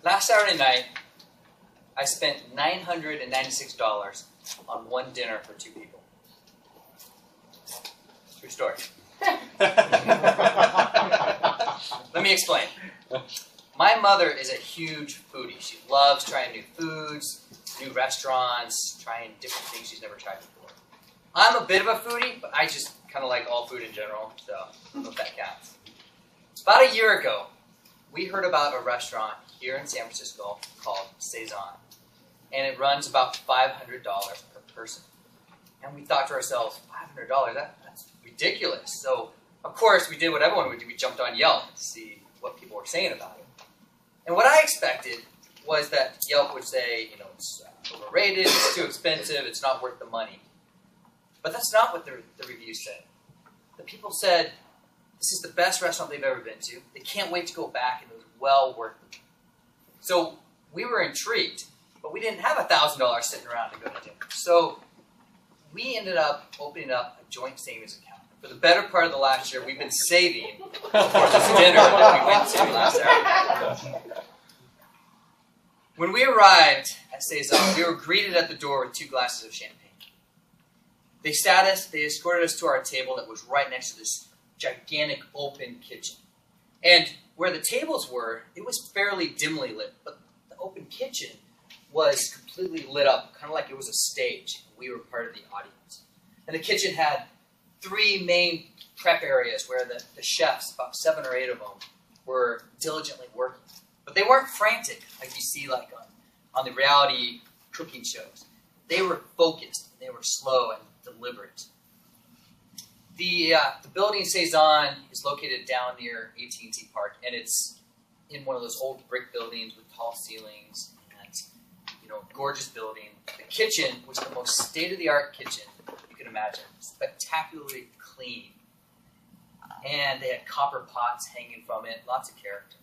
Last Saturday night, I spent $996 on one dinner for 2 people. True story. Let me explain. My mother is a huge foodie. She loves trying new foods, new restaurants, trying different things she's never tried before. I'm a bit of a foodie, but I just kind of like all food in general, so I don't know if that counts. About a year ago, we heard about a restaurant here in San Francisco called Cezanne, and it runs about $500 per person. And we thought to ourselves, $500, that's ridiculous. So, of course, we did what everyone would do. We jumped on Yelp to see what people were saying about it. And what I expected was that Yelp would say, it's overrated, it's too expensive, it's not worth the money. But that's not what the reviews said. The people said, this is the best restaurant they've ever been to. They can't wait to go back, and it was well worth it. So we were intrigued, but we didn't have $1,000 sitting around to go to dinner. So we ended up opening up a joint savings account. For the better part of the last year, we've been saving for this dinner that we went to last Saturday. When we arrived at Cezanne, we were greeted at the door with 2 glasses of champagne. They escorted us to our table that was right next to this gigantic open kitchen. And where the tables were, it was fairly dimly lit, but the open kitchen was completely lit up, kind of like it was a stage. We were part of the audience. And the kitchen had 3 main prep areas where the chefs, about 7 or 8 of them, were diligently working. But they weren't frantic like you see like on the reality cooking shows. They were focused, and they were slow and deliberate. The building Cezanne is located down near AT&T Park, and it's in one of those old brick buildings with tall ceilings and gorgeous building. The kitchen was the most state-of-the-art kitchen you could imagine, spectacularly clean, and they had copper pots hanging from it, lots of character.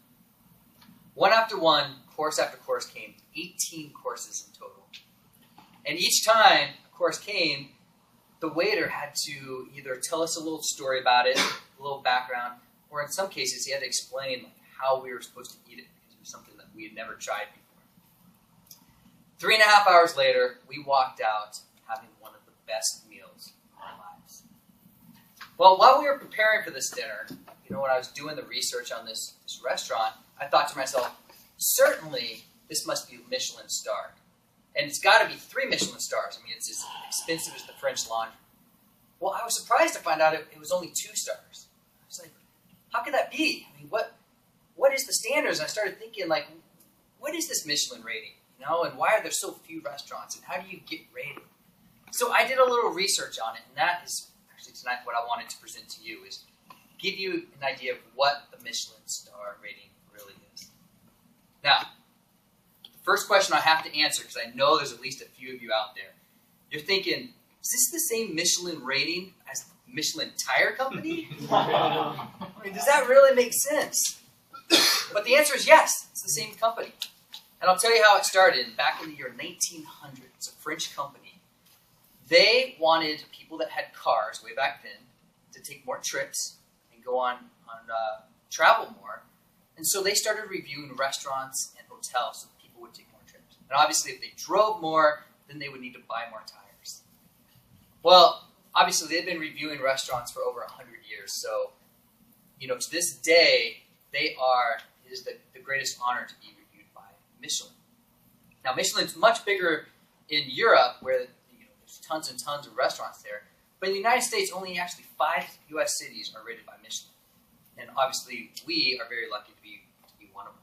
One after one, course after course came, 18 courses in total. And each time a course came, the waiter had to either tell us a little story about it, a little background, or in some cases he had to explain how we were supposed to eat it, because it was something that we had never tried before. 3.5 hours later, we walked out having one of the best meals of our lives. Well, while we were preparing for this dinner, when I was doing the research on this restaurant, I thought to myself, certainly this must be Michelin starred. And it's got to be 3 Michelin stars. I mean, it's as expensive as the French Laundry. Well, I was surprised to find out it was only 2 stars. I was like, how could that be? I mean, what is the standards? And I started thinking, what is this Michelin rating? And why are there so few restaurants? And how do you get rated? So I did a little research on it, and that is actually tonight what I wanted to present to you, is give you an idea of what the Michelin star rating really is. Now, first question I have to answer, because I know there's at least a few of you out there. You're thinking, is this the same Michelin rating as Michelin Tire Company? I mean, does that really make sense? But the answer is yes, it's the same company. And I'll tell you how it started. Back in the year 1900, it's a French company. They wanted people that had cars way back then to take more trips and go on travel more. And so they started reviewing restaurants and hotels so people would take more trips. And obviously, if they drove more, then they would need to buy more tires. Well, obviously, they've been reviewing restaurants for over 100 years. So, to this day, it is the greatest honor to be reviewed by Michelin. Now, Michelin's much bigger in Europe, where there's tons and tons of restaurants there. But in the United States, only actually 5 U.S. cities are rated by Michelin. And obviously, we are very lucky to be one of them.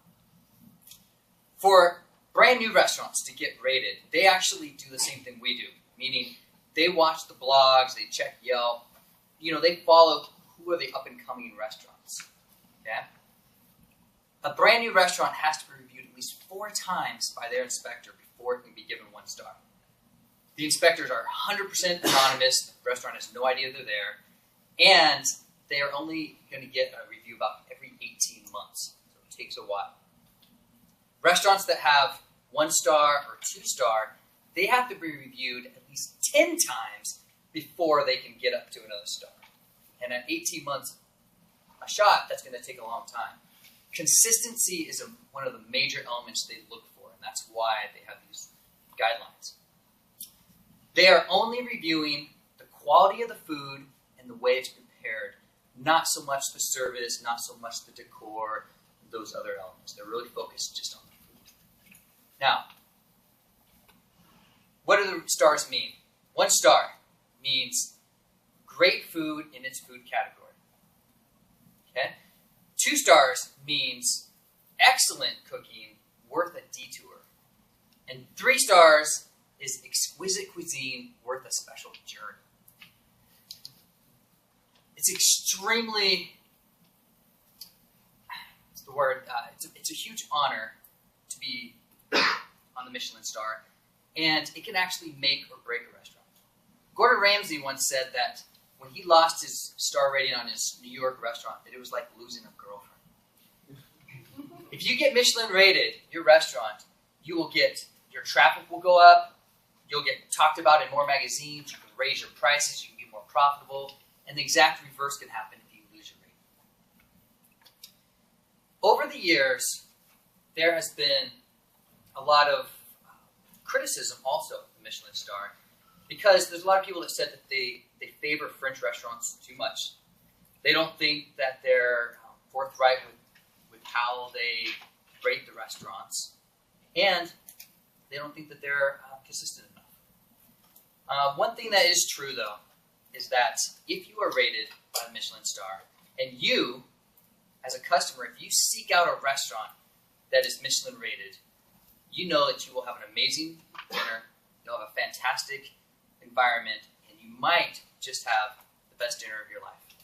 For brand new restaurants to get rated, they actually do the same thing we do, meaning they watch the blogs, they check Yelp, they follow who are the up-and-coming restaurants. Okay? A brand new restaurant has to be reviewed at least 4 times by their inspector before it can be given 1 star. The inspectors are 100% anonymous, the restaurant has no idea they're there, and they are only going to get a review about every 18 months, so it takes a while. Restaurants that have 1 star or 2 star, they have to be reviewed at least 10 times before they can get up to another star. And at 18 months a shot, that's going to take a long time. Consistency is one of the major elements they look for, and that's why they have these guidelines. They are only reviewing the quality of the food and the way it's prepared, not so much the service, not so much the decor, those other elements. They're really focused just on the food. Now, what do the stars mean? 1 star means great food in its food category. Okay? 2 stars means excellent cooking, worth a detour. And 3 stars is exquisite cuisine, worth a special journey. It's extremely, what's the word? It's a huge honor to be on the Michelin star, and it can actually make or break a restaurant. Gordon Ramsay once said that when he lost his star rating on his New York restaurant, that it was like losing a girlfriend. If you get Michelin rated, your restaurant, you will get, your traffic will go up, you'll get talked about in more magazines, you can raise your prices, you can be more profitable, and the exact reverse can happen if you lose your rating. Over the years, there has been a lot of criticism also of the Michelin star, because there's a lot of people that said that they favor French restaurants too much. They don't think that they're forthright with how they rate the restaurants, and they don't think that they're consistent enough. One thing that is true, though, is that if you are rated by a Michelin star, and you, as a customer, if you seek out a restaurant that is Michelin rated, you know that you will have an amazing dinner, you'll have a fantastic environment, and you might just have the best dinner of your life.